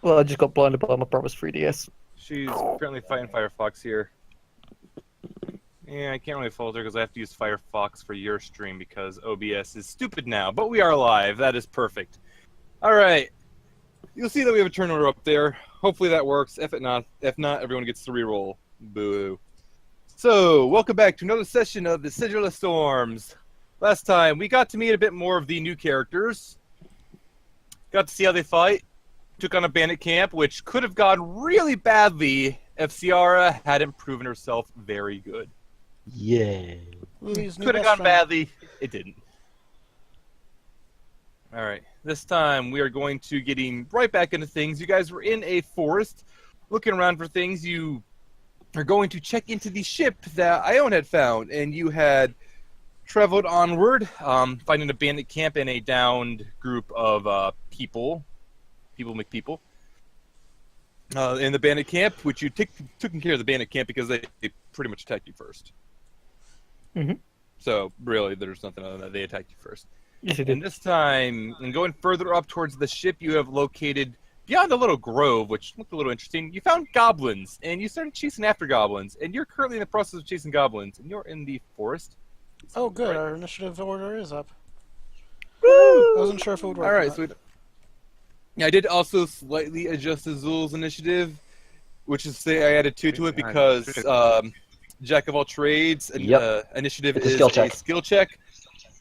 Well, I just got blinded by my brother's 3DS. She's currently fighting Firefox here. Yeah, I can't really fault her because I have to use Firefox for your stream because OBS is stupid now. But we are live. That is perfect. All right. You'll see that we have a turn order up there. Hopefully that works. If not, everyone gets to reroll. Boo. So, welcome back to another session of the Sigil of Storms. Last time, we got to meet a bit more of the new characters. Got to see how they fight. Took on a bandit camp, which could have gone really badly if Sayara hadn't proven herself very good. Yeah. Could have gone badly. It didn't. Alright, this time we are going to getting right back into things. You guys were in a forest, looking around for things. You are going to check into the ship that Ione had found, and you had traveled onward, finding a bandit camp and a downed group of people McPeople. In the bandit camp, which you took care of the bandit camp because they pretty much attacked you first. Mm-hmm. So, really, there's nothing other than that. They attacked you first. Yes, it did. And this time, and going further up towards the ship, you have located, beyond a little grove, which looked a little interesting, you found goblins, and you started chasing after goblins, and you're currently in the process of chasing goblins, and you're in the forest. Oh, good. Right. Our initiative order is up. Woo! I wasn't sure if it would work. All or right, not. so I did also slightly adjust Azul's initiative, which is say I added 2 to it because Jack of all trades and initiative It's a is skill check. a skill check.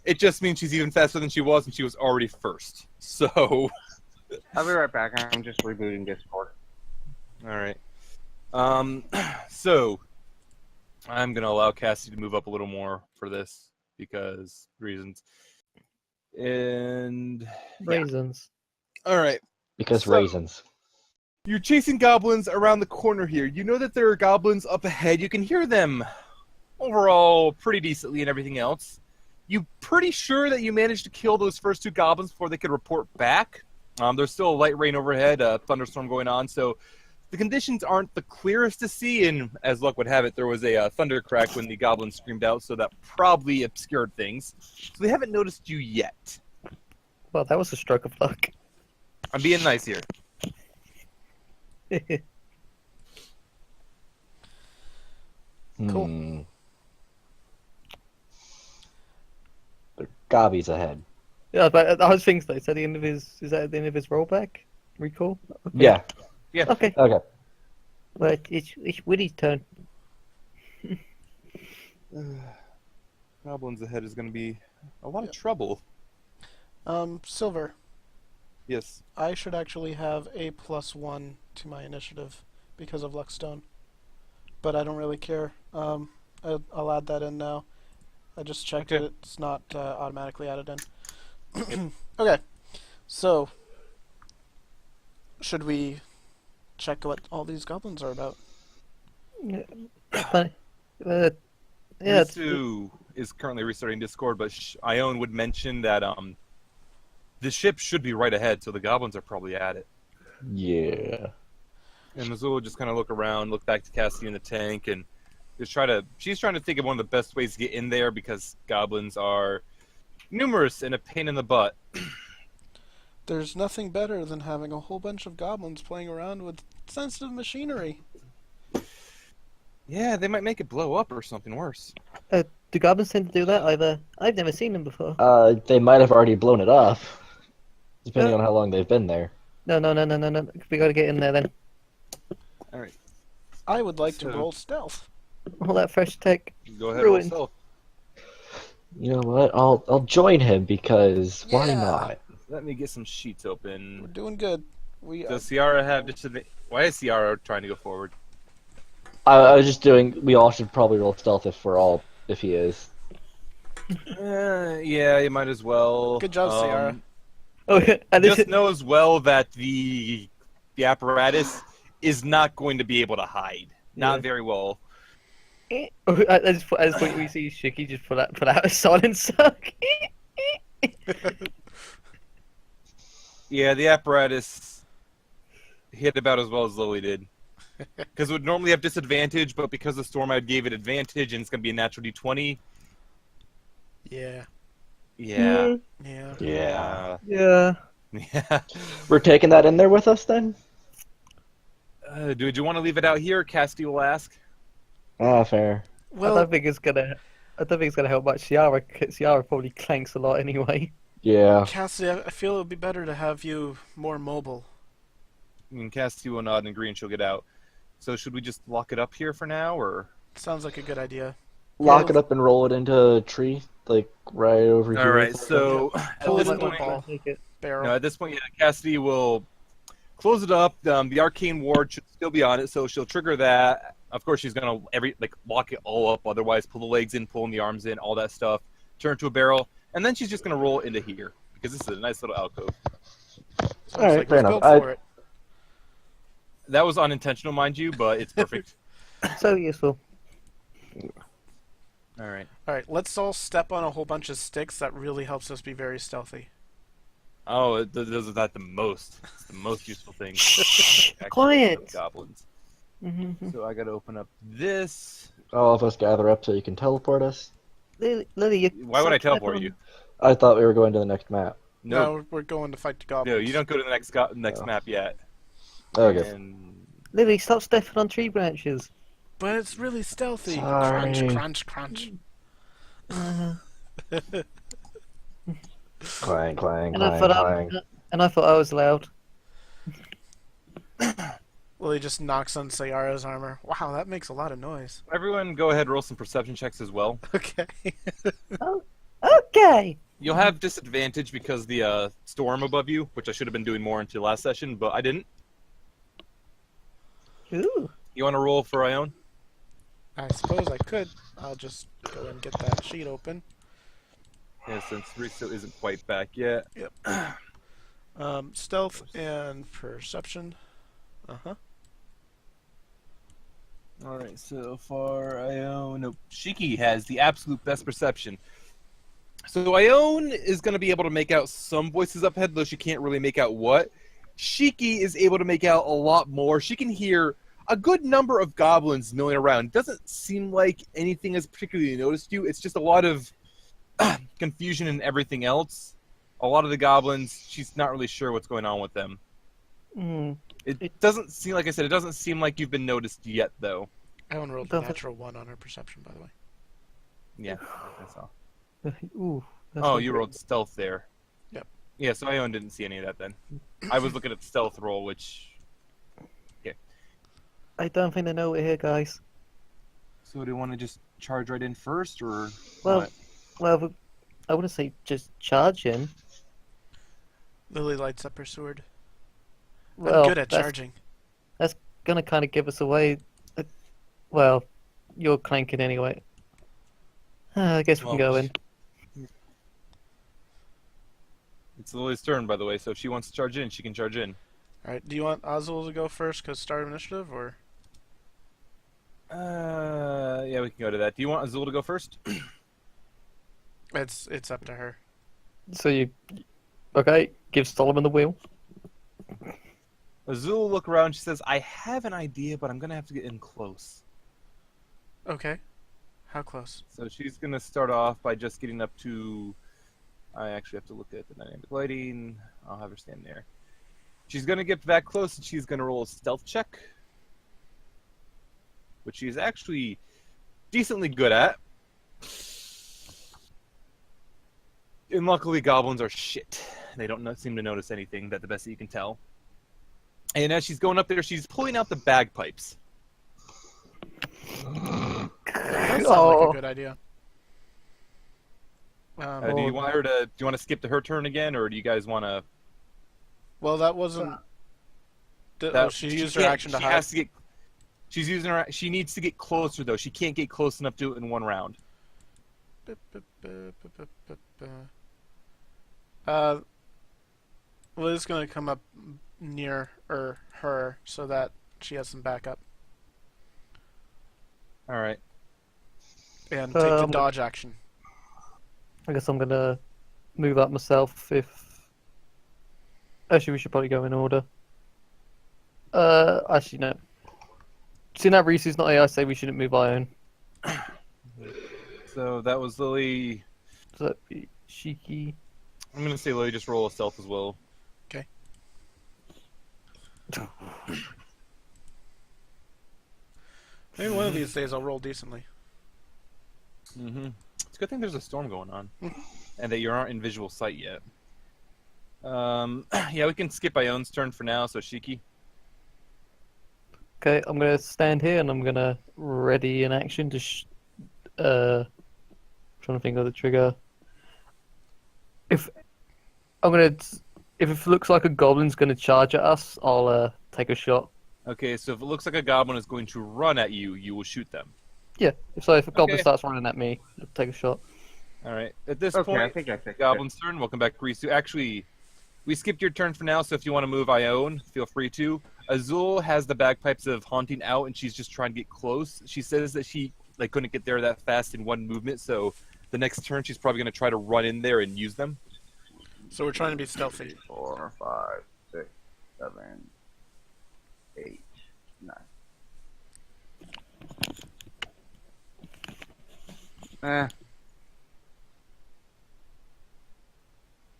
It just means she's even faster than she was, and she was already first. So, I'll be right back. I'm just rebooting Discord. all right. So I'm gonna allow Cassie to move up a little more for this because reasons. And Raisins. all right. Because So- raisins. You're chasing goblins around the corner here. You know that there are goblins up ahead. You can hear them overall pretty decently and everything else. You pretty sure that you managed to kill those first 2 goblins before they could report back. There's still a light rain overhead, a thunderstorm going on, so the conditions aren't the clearest to see, and as luck would have it, there was a thunder crack when the goblins screamed out, so that probably obscured things. So they haven't noticed you yet. Well, that was a stroke of luck. I'm being nice here. Cool. The Gobby's ahead. Yeah, but I was thinking so. Is that the end of his? Is that the end of his rollback? Recall? Okay. Yeah. Yeah. Okay. Okay. Well, it's Woody's turn. Goblins ahead is going to be a lot of trouble. Silver, Yes. I should actually have a +1 to my initiative because of Luckstone. But I don't really care. I'll add that in now. I just checked Okay. it. It's not automatically added in. Okay. So, should we check what all these goblins are about? Yeah. Funny. Yeah. Risu is currently restarting Discord, but Ione would mention that the ship should be right ahead, so the goblins are probably at it. Yeah. And Azul will just kind of look around, look back to Cassie in the tank, and just she's trying to think of one of the best ways to get in there because goblins are numerous and a pain in the butt. There's nothing better than having a whole bunch of goblins playing around with sensitive machinery. Yeah, they might make it blow up or something worse. Do goblins tend to do that? I've never seen them before. They might have already blown it up, depending on how long they've been there. No. We gotta get in there then. All right, I would like to So- roll stealth. All that fresh tech. go ahead. Ruined. Roll You know what? I'll join him because why Yeah. not? Let me get some sheets We're open. doing good. Does Sayara have why is Sayara trying to go forward? I was just doing. We all should probably roll stealth if he is. Yeah, you might as well. Good job, Sayara. Oh, and this Just know as well that the apparatus is not going to be able to hide. Not Yeah. very well. at this point we see Shiki just put out a silencer. Yeah, the apparatus hit about as well as Lily did. Because it would normally have disadvantage, but because the storm out gave it advantage and it's going to be a natural d20. Yeah. Yeah. Yeah. Yeah. Yeah. Yeah. We're taking that in there with us then? Do you want to leave it out here? Cassidy will ask. Ah, fair. I Well, don't think it's gonna. I don't think it's gonna help much. Sayara probably clanks a lot anyway. Yeah. Cassidy, I feel it would be better to have you more mobile. And Cassidy will nod and agree, and she'll get out. So should we just lock it up here for now, or? Sounds like a good idea. Lock it up and roll it into a tree, like right over here. All right. So Pull at it this into a point, ball. Take it. Barrel. no, at this point, yeah, Cassidy will close it up. The arcane ward should still be on it, so she'll trigger that. Of course, she's gonna lock it all up. Otherwise, pull the legs in, pulling the arms in, all that stuff. Turn to a barrel, and then she's just gonna roll it into here because this is a nice little alcove. Sounds All right, like fair it was enough. built for it. That was unintentional, mind you, but it's perfect. So useful. All right. All right, let's all step on a whole bunch of sticks. That really helps us be very stealthy. Oh, those are that the most. It's the most useful thing. Quiet. Goblins. Mm-hmm. So I gotta open up this. All of us gather up so you can teleport us. Lily, you Why would I stop teleport stepping you? I thought we were going to the next map. No, We're going to fight the goblins. no, you don't go to the next Oh. map yet. Okay. And Lily, stop stepping on tree branches. But it's really stealthy. Sorry. Crunch, crunch, crunch. Clang, clang, And I clang, thought clang. I thought I was loud. Well, he just knocks on Sayara's armor. Wow, that makes a lot of noise. everyone, go ahead, roll some perception checks as well. Okay. Okay. You'll have disadvantage because the storm above you, which I should have been doing more into last session, but I didn't. Ooh. You want to roll for Ione? I suppose I could. I'll just go and get that sheet open. Yeah, since Riso isn't quite back yet. Stealth and perception. Uh-huh. All right, so far Ione, no, Shiki has the absolute best perception. So Ione is going to be able to make out some voices up ahead, though she can't really make out what. Shiki is able to make out a lot more. She can hear a good number of goblins milling around. It doesn't seem like anything has particularly noticed you. It's just a lot of confusion and everything else. A lot of the goblins, she's not really sure what's going on with them. Mm. It doesn't seem, like I said, it doesn't seem like you've been noticed yet, though. Ellen rolled a Perfect. natural 1 on her perception, by the way. Yeah, that's all. Ooh. that's Oh, not you good. rolled stealth there. Yep. Yeah, so Ione didn't see any of that then. I was looking at the stealth roll, which... I don't think they know we're here, guys. So do you want to just charge right in first, or Well, what? well, I wouldn't say just charge in. Lily lights up her sword. Well, I'm good at that's charging. gonna kind of give us away. Well, you're clanking anyway. I guess we can go in. It's Lily's turn, by the way, so if she wants to charge in, she can charge in. Alright, do you want Azul to go first because start of initiative, or? Yeah, we can go to that. Do you want Azul to go first? It's up to her. So you, okay? Give Solomon the wheel. Azul will look around. She says, "I have an idea, but I'm gonna have to get in close." Okay. How close? So she's gonna start off by just getting up to. I actually have to look at the dynamic lighting. I'll have her stand there. She's gonna get that close, and she's gonna roll a stealth check, which she's actually decently good at. And luckily, goblins are shit. They don't seem to notice anything. That's the best that you can tell. And as she's going up there, she's pulling out the bagpipes. That sounds like a good idea. Do you want her to? Do you want to skip to her turn again, or do you guys want to? Well, that wasn't. She used her can't- action to she hide. has to get. She's using her. She needs to get closer though. She can't get close enough to do it in one round. Liz gonna come up near her so that she has some backup All right. and take the Um, dodge action. I guess I'm gonna move up myself. If actually, we should probably go in order. Actually no. Seeing that Reese is not here, I say we shouldn't move Ione. So that was Lily. So that'd be Shiki. I'm gonna say Lily just roll a stealth as well. Maybe one of these days I'll roll decently. Mm-hmm. It's a good thing there's a storm going on, and that you aren't in visual sight yet. Yeah, we can skip Ione's turn for now. So Shiki. Okay, I'm gonna stand here and I'm gonna ready in action to trying to think of the trigger. If it looks like a goblin's gonna charge at us, I'll take a shot. Okay, so if it looks like a goblin is going to run at you, you will shoot them. Yeah, if a goblin Okay. starts running at me, I'll take a shot. All right. At this Okay, I point, think I fixed it. Goblin's turn. Welcome back, Risu. Actually, we skipped your turn for now, so if you want to move Ione, feel free to. Azul has the bagpipes of haunting out, and she's just trying to get close. She says that she couldn't get there that fast in one movement, so the next turn she's probably going to try to run in there and use them. So we're trying to be stealthy. 4, 5, 6, 7, 8, 9.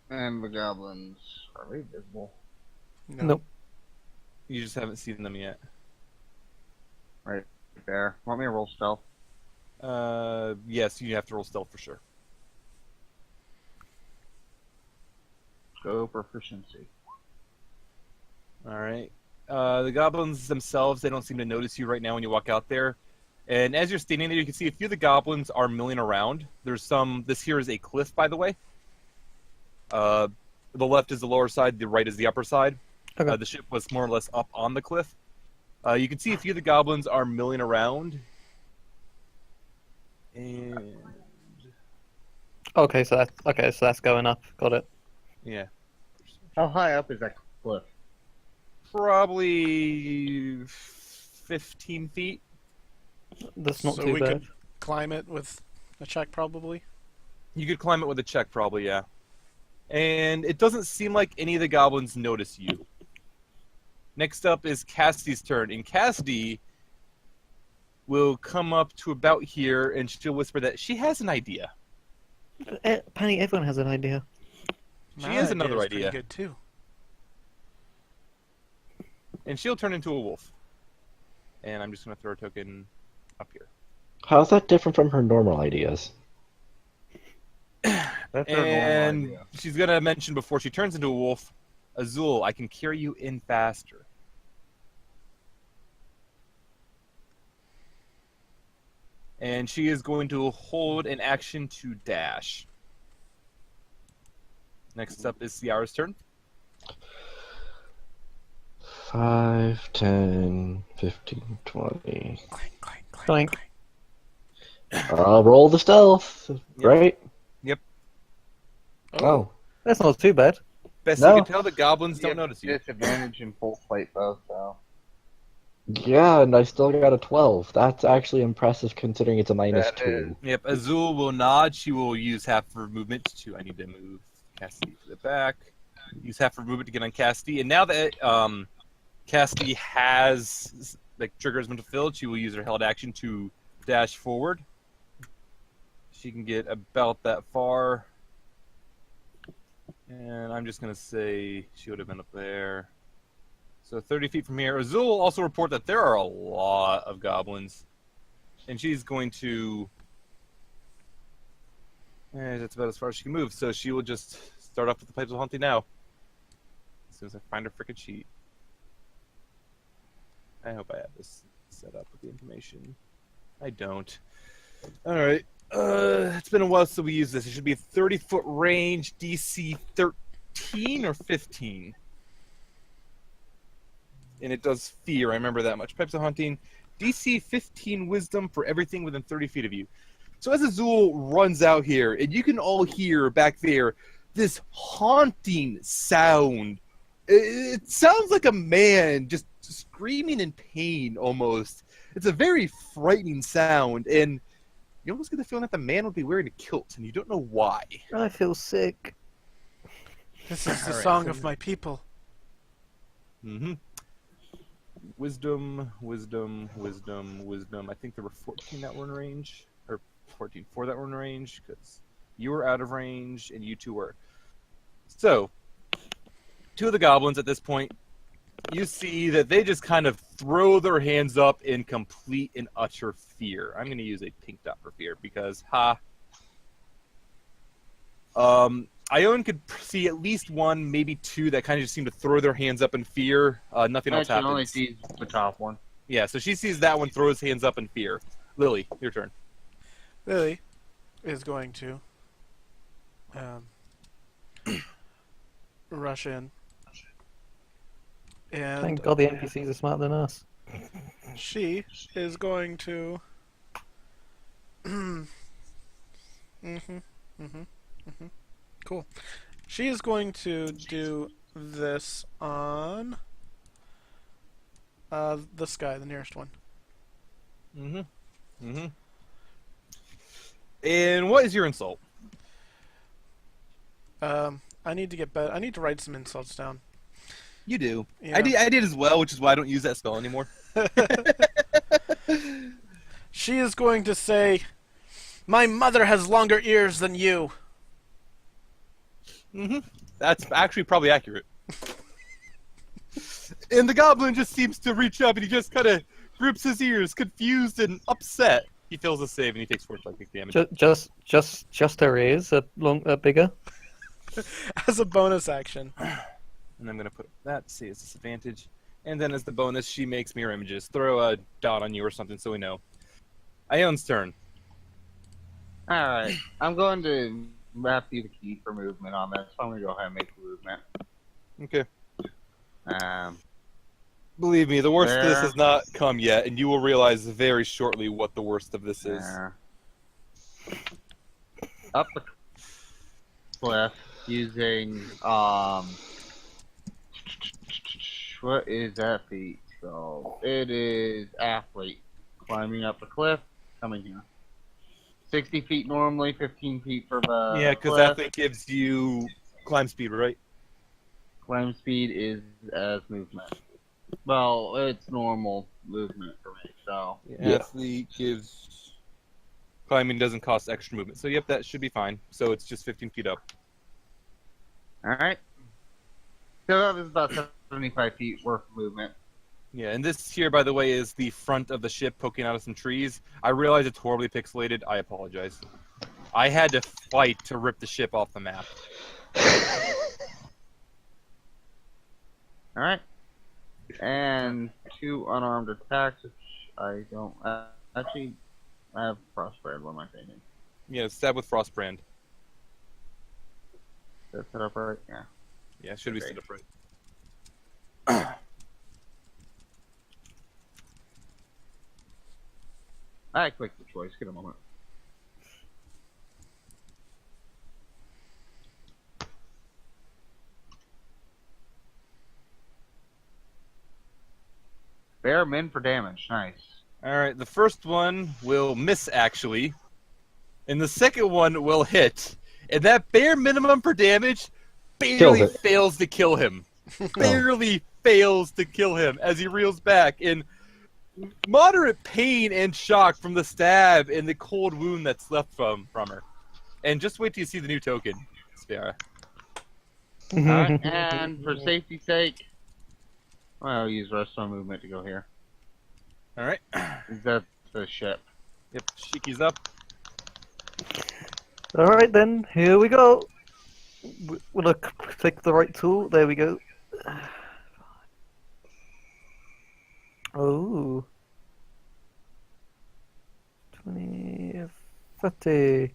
And the goblins are they visible? No. Nope. You just haven't seen them yet. Right there. Want me to roll stealth? Yes, you have to roll stealth for sure. Go proficiency. All right. The goblins themselves, they don't seem to notice you right now when you walk out there. And as you're standing there, you can see a few of the goblins are milling around. There's some. This here is a cliff, by the way. The left is the lower side. The right is the upper side. Okay. The ship was more or less up on the cliff. You can see a few of the goblins are milling around. And Okay, so that's going up. Got it. yeah, How high up is that cliff? probably 15 feet. That's not So too we bad. could climb it with a check, probably. You could climb it with a check, probably, yeah. And it doesn't seem like any of the goblins notice you. Next up is Cassidy's turn, and Cassidy will come up to about here, and she'll whisper that she has an idea. Penny, everyone has an idea. She My has another is pretty idea. good too. And she'll turn into a wolf. And I'm just going to throw a token up here. How's that different from her normal ideas? That's our normal And idea. she's going to mention before she turns into a wolf, Azul, I can carry you in faster. And she is going to hold an action to dash. Next up is Sayara's turn. 5, 10, 15, 20. Clank, clank, clank, Clank. clank. I'll roll the stealth, right? Yep. Oh. That's not too bad. Best No. you can tell, the goblins don't notice you. Disadvantage in full fight though, so. Yeah, and I still got a 12. That's actually impressive considering it's a minus That 2. Yep, Azul will nod. She will use half of her movement to. I need to move Cassidy to the back. Use half her movement to get on Cassidy. And now that Cassidy has triggers been fulfilled, she will use her held action to dash forward. She can get about that far. And I'm just going to say she would have been up there. So 30 feet from here. Azul will also report that there are a lot of goblins. And she's going to... that's about as far as she can move. So she will just start off with the Pipes of Haunting now. As soon as I find her frickin' sheet. I hope I have this set up with the information. I don't. Alright. It's been a while since we used this. It should be a 30-foot range, DC 13 or 15. And it does fear, I remember that much. Pipes of Haunting, DC 15 wisdom for everything within 30 feet of you. So as Azul runs out here, and you can all hear back there this haunting sound. It sounds like a man just screaming in pain almost. It's a very frightening sound, and you almost get the feeling that the man would be wearing a kilt, and you don't know why. I feel sick. This is the Alright, song so- of my people. Mm-hmm. Wisdom, wisdom, wisdom, wisdom. I think there were 14 that were in range. Or 14, 4 that were in range, because you were out of range, and you two were. So, two of the goblins at this point you see that they just kind of throw their hands up in complete and utter fear. I'm going to use a pink dot for fear because, Ione could see at least one, maybe two that kind of just seem to throw their hands up in fear. Nothing else She only happens. sees the top one. Yeah, so she sees that one, throws hands up in fear. Lily, your turn. Lily is going to rush in. And Thank God the NPCs are smarter than us. she is going to... Cool. She is going to do this on this guy, the nearest one. And what is your insult? I need to get better. I need to write some insults down. You do. Yeah. I did as well, which is why I don't use that spell anymore. She is going to say, "My mother has longer ears than you." That's actually probably accurate. And the goblin just seems to reach up and he just kind of grips his ears, confused and upset. He fails a save and he takes 45 damage. Just her ears are bigger. As a bonus action. And I'm going to put that to see as disadvantage. And then as the bonus, she makes mirror images. Throw a dot on you or something so we know. Ione's turn. Alright, I'm going to wrap you the key for movement on this. So I'm going to go ahead and make the movement. Okay. Um, Believe me, the worst of this There. has not come yet, and you will realize very shortly what the worst of this is. Up the cliff using what is that feat? So it is athlete climbing up the cliff, coming here. 60 feet normally, 15 feet for the Yeah, because cliff. athlete gives you climb speed, right? Climb speed is as movement. Well, it's normal movement for me, so Yeah. Athlete gives climbing doesn't cost extra movement. So yep, that should be fine. So it's just 15 feet up. alright. So that is about 75 feet worth of movement. Yeah, and this here, by the way, is the front of the ship poking out of some trees. I realize it's horribly pixelated. I apologize. I had to fight to rip the ship off the map. Alright. And 2 unarmed attacks, which I don't... actually, I have Frostbrand. What am I thinking? Yeah, stab with Frostbrand. Is that set up right? Yeah. Yeah, should be Okay. set up right. I clicked the choice. Get a moment. Bear min for damage. Nice. Alright, the first one will miss, actually. And the second one will hit. And that bare minimum for damage barely Kills it. fails to kill him. Barely fails to kill him as he reels back in moderate pain and shock from the stab and the cold wound that's left from her. And just wait till you see the new token, Sayara. Alright, and for safety's sake, well, I'll use rest on movement to go here. Alright. Is that the ship? Yep, Shiki's up. Alright then, here we go. We'll click the right tool. There we go. Oh. 20, 30.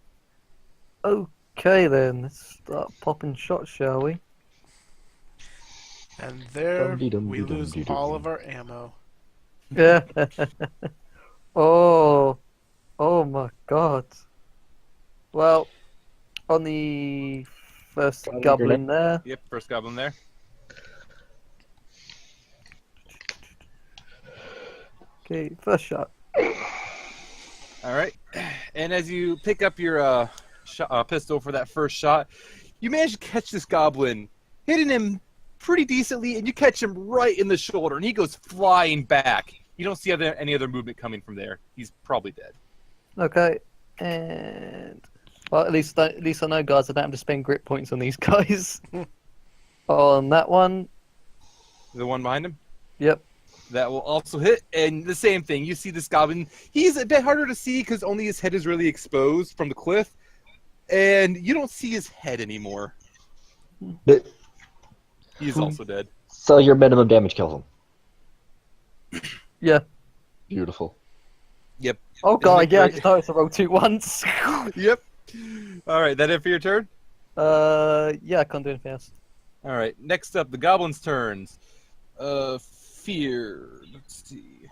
Okay then, let's start popping shots, shall we? And there Dum-dee-dum, we dee-dum, lose dee-dum. all of our ammo. Yeah. Oh. Oh my god. Well, on the first Got a goblin there. Yep, first goblin there. Okay, first shot. Alright. And as you pick up your pistol for that first shot, you manage to catch this goblin, hitting him pretty decently, and you catch him right in the shoulder, and he goes flying back. You don't see any other movement coming from there. He's probably dead. Okay, and well, at least I know, guys. I don't have to spend grit points on these guys. On that one, The one behind him? Yep. That will also hit, and the same thing. You see this goblin. He's a bit harder to see because only his head is really exposed from the cliff, and you don't see his head anymore. But, He's also dead. so your minimum damage kills him. Yeah. Beautiful. Yep. Oh god, it yeah, I great? just noticed I rolled 2 once. Yep. All right, that it for your turn? Yeah, I can't do anything else. All right, next up, the goblin's turns. Fear. Let's see.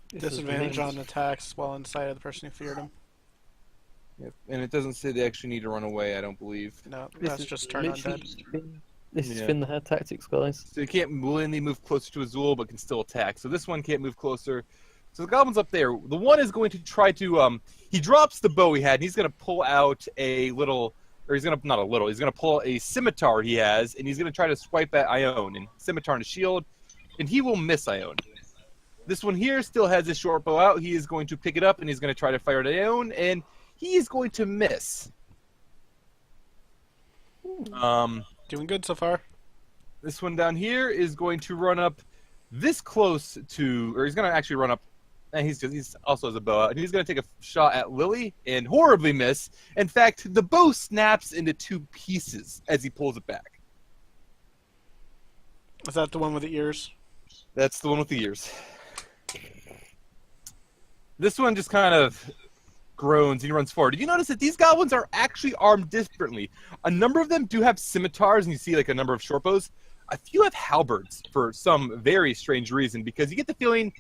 Disadvantage on attacks while inside of the person who feared him. Yep. And it doesn't say they actually need to run away, I don't believe. No, This that's is just turn literally undead. This is Yeah. Finn the Head Tactics, guys. So he can't willingly move closer to Azul, but can still attack. So this one can't move closer. So the goblin's up there. The one is going to try to, he drops the bow he had, and he's going to pull out a little, or he's going to, not a little, he's going to pull a scimitar he has, and he's going to try to swipe at Ione, and scimitar and a shield, and he will miss Ione. This one here still has his short bow out. He is going to pick it up, and he's going to try to fire at Ione, and he is going to miss. Doing good so far. This one down here is going to run up this close to, or he's going to actually run up, and he's also has a bow out, and he's going to take a shot at Lily and horribly miss. In fact, the bow snaps into 2 pieces as he pulls it back. Is that the one with the ears? That's the one with the ears. This one just kind of groans and he runs forward. Did you notice that these goblins are actually armed differently? A number of them do have scimitars, and you see like a number of short bows. A few have halberds for some very strange reason, because you get the feeling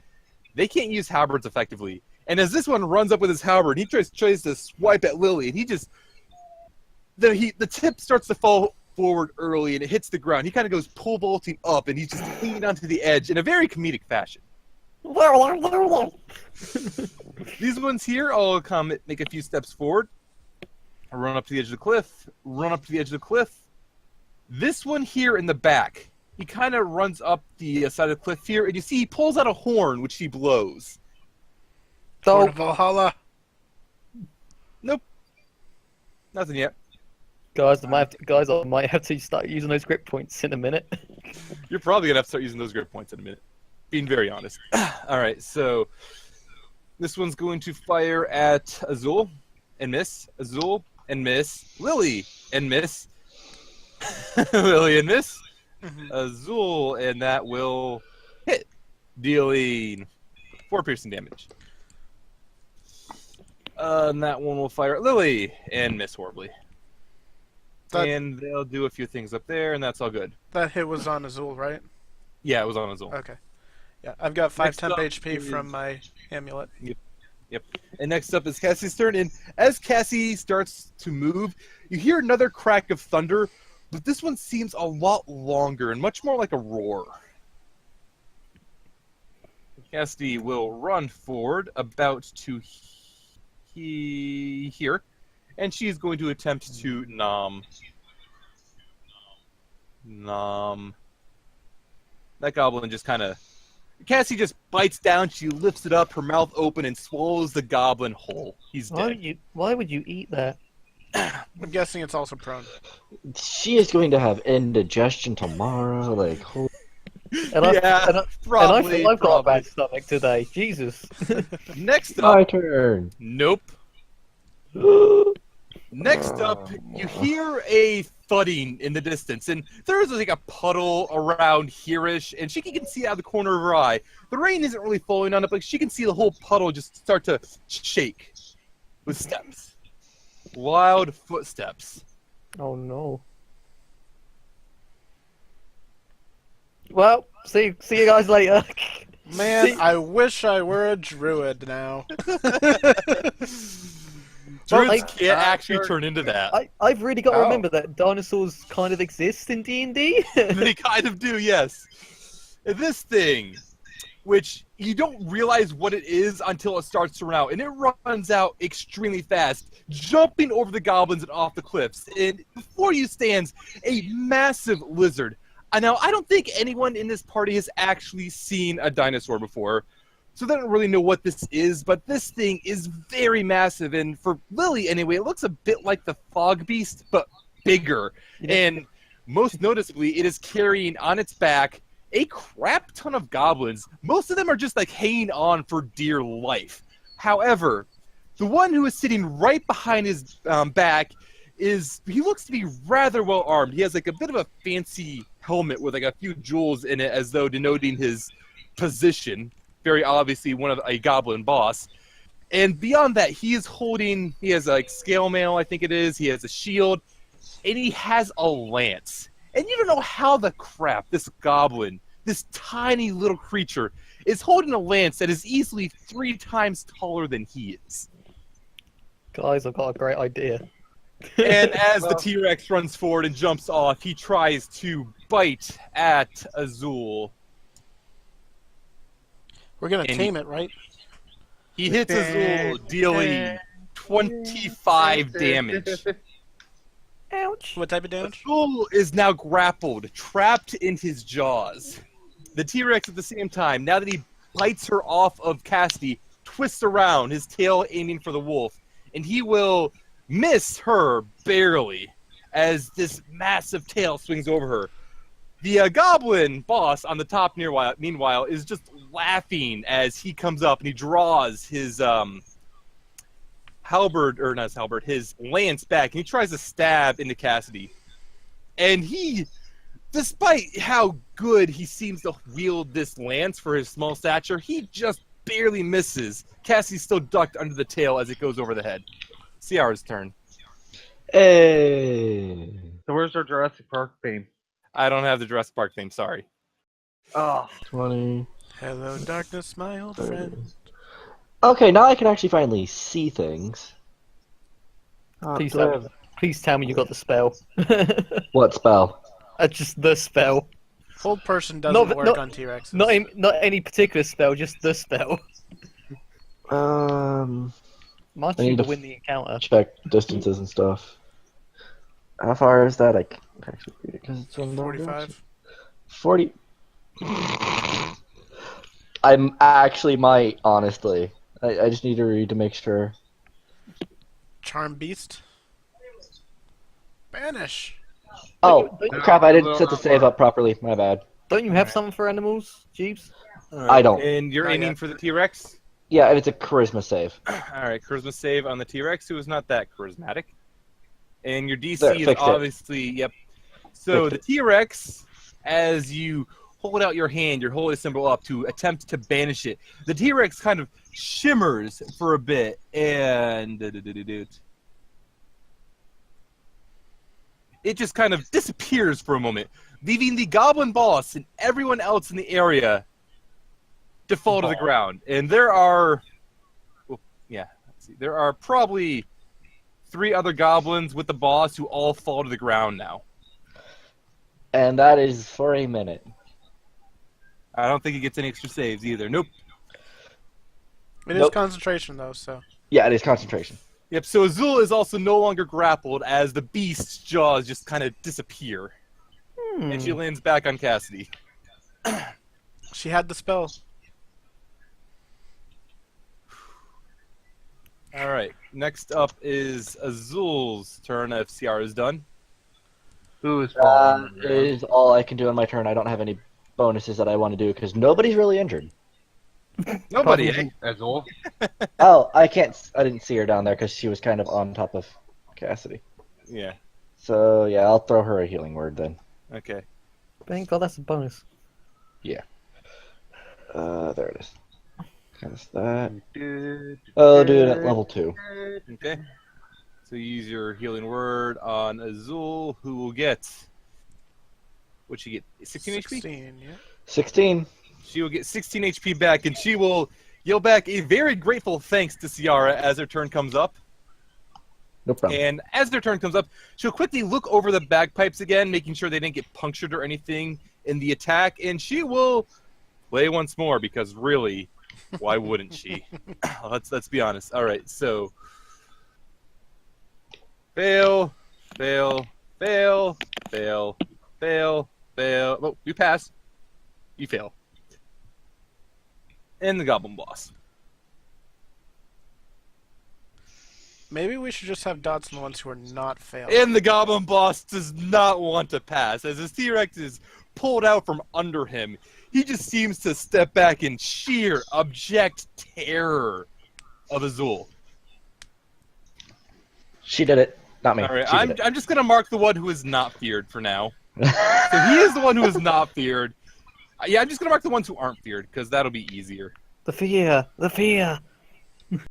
they can't use halberds effectively. And as this one runs up with his halberd, he tries to swipe at Lily, and he just the tip starts to fall forward early, and it hits the ground. He kind of goes pole vaulting up, and he's just hanging onto the edge in a very comedic fashion. These ones here all come make a few steps forward, run up to the edge of the cliff, run up to the edge of the cliff. This one here in the back, he kind of runs up the side of the cliff here, and you see he pulls out a horn, which he blows. Horn So, of Valhalla. Nope. Nothing yet. guys, I might have to start using those grip points in a minute. You're probably going to have to start using those grip points in a minute. Being very honest. All right, so this one's going to fire at Azul and miss. Azul and miss. Lily and miss. Lily and miss. Azul, and that will hit, dealing 4 piercing damage. And that one will fire at Lily and miss horribly. And they'll do a few things up there, and that's all good. That hit was on Azul, right? Yeah, it was on Azul. Okay. Yeah, I've got 5 Next temp up HP is- from my amulet. Yep. And next up is Cassie's turn, and as Cassie starts to move, you hear another crack of thunder, but this one seems a lot longer and much more like a roar. Cassie will run forward about to here, and she's going to attempt to nom. That goblin just kind of... Cassie just bites down, she lifts it up, her mouth open, and swallows the goblin whole. He's dead. Why would you eat that? I'm guessing it's also prone. She is going to have indigestion tomorrow. Like, holy... And I've got a probably. bad stomach today. Jesus. Next My up... turn. Nope. Next up, you hear a thudding in the distance, and there's like a puddle around here-ish, and Shiki can see out of the corner of her eye. The rain isn't really falling on it, but she can see the whole puddle just start to shake with steps. Loud footsteps. Oh no. Well, see you guys later. Man, See- I wish I were a druid now. Druids I- can't actually turn into that. I've really got to Oh. remember that dinosaurs kind of exist in D&D. They kind of do, yes. This thing, which you don't realize what it is until it starts to run out, and it runs out extremely fast, jumping over the goblins and off the cliffs. And before you stands a massive lizard. Now, I don't think anyone in this party has actually seen a dinosaur before, so they don't really know what this is, but this thing is very massive, and for Lily, anyway, it looks a bit like the fog beast, but bigger. You know- And Most noticeably, it is carrying on its back a crap ton of goblins. Most of them are just like hanging on for dear life. However, the one who is sitting right behind his back he looks to be rather well armed. He has like a bit of a fancy helmet with like a few jewels in it, as though denoting his position. Very obviously one of a goblin boss. And beyond that, he has like scale mail, I think it is. He has a shield, and he has a lance. And you don't know how the crap this goblin, this tiny little creature, is holding a lance that is easily 3 times taller than he is. Guys, I've got a great idea. And as the T-Rex runs forward and jumps off, he tries to bite at Azul. We're gonna And tame it, right? He hits Azul, dealing 25 damage. Ouch. What type of damage? Azul is now grappled, trapped in his jaws. The T-Rex at the same time, now that he bites her off of Cassidy, twists around, his tail aiming for the wolf, and he will miss her barely as this massive tail swings over her. The goblin boss on the top meanwhile is just laughing as he comes up and he draws his his lance back, and he tries to stab into Cassidy. And he, despite how good he seems to wield this lance for his small stature, he just barely misses. Cassidy's still ducked under the tail as it goes over the head. Sayara's turn. Hey. So where's our Jurassic Park theme? I don't have the Jurassic Park theme, sorry. Oh, 20. Hello, darkness, my old 30. friend. Okay, now I can actually finally see things. Please do I tell me. Please tell me you got the spell. What spell? Just the spell. Hold person doesn't Not- work not- on T-Rexes. Not any particular spell, just the spell. Might I need you to win the encounter. check distances and stuff. How far is that? I can actually read it because it's on the 45. 40. I'm actually might, honestly. I just need to read to make sure. Charm Beast. Banish. Oh, don't you- crap, I didn't set the save up properly. My bad. Don't you have something for animals, Jeeves? I don't. And you're Not aiming yet. for the T-Rex? Yeah, and it's a charisma save. Alright, charisma save on the T-Rex, who is not that charismatic. And your DC There, is fixed it. obviously, yep. So Fixed the T-Rex, as you hold out your hand, your holy symbol up to attempt to banish it, the T-Rex kind of shimmers for a bit, and it just kind of disappears for a moment, leaving the Goblin boss and everyone else in the area to fall to the ground. And there are, there are probably 3 other goblins with the boss who all fall to the ground now. And that is for a minute. I don't think he gets any extra saves either. Nope. It is Nope. concentration, though, so. Yeah, it is concentration. Yep, so Azul is also no longer grappled as the beast's jaws just kind of disappear. And she lands back on Cassidy. She had the spell. Alright, next up is Azul's turn if Sayara is done. who is That falling? is all I can do on my turn. I don't have any bonuses that I want to do because nobody's really injured. Nobody, eh? Azul? Oh, I didn't see her down there because she was kind of on top of Cassidy. Yeah, So yeah, I'll throw her a healing word then. okay. Thank God that's a bonus. There it is. Cast that. Oh, do it at level 2. Okay. So use your healing word on Azul, who will get... What'd she get? 16 HP? 16, yeah. 16. She will get 16 HP back, and she will yell back a very grateful thanks to Sayara as her turn comes up. No problem. And as their turn comes up, she'll quickly look over the bagpipes again, making sure they didn't get punctured or anything in the attack, and she will play once more, because really, why wouldn't she? Let's be honest. All right, so fail, fail, fail, fail, fail, fail. Oh, you pass. You fail. And the Goblin boss. Maybe we should just have dots on the ones who are not failed. And the Goblin boss does not want to pass. As his T-Rex is pulled out from under him, he just seems to step back in sheer, abject terror of Azul. She did it. Not me. All right, She did it. I'm just going to mark the one who is not feared for now. So he is the one who is not feared. Yeah, I'm just going to mark the ones who aren't feared, because that'll be easier. The fear. The fear.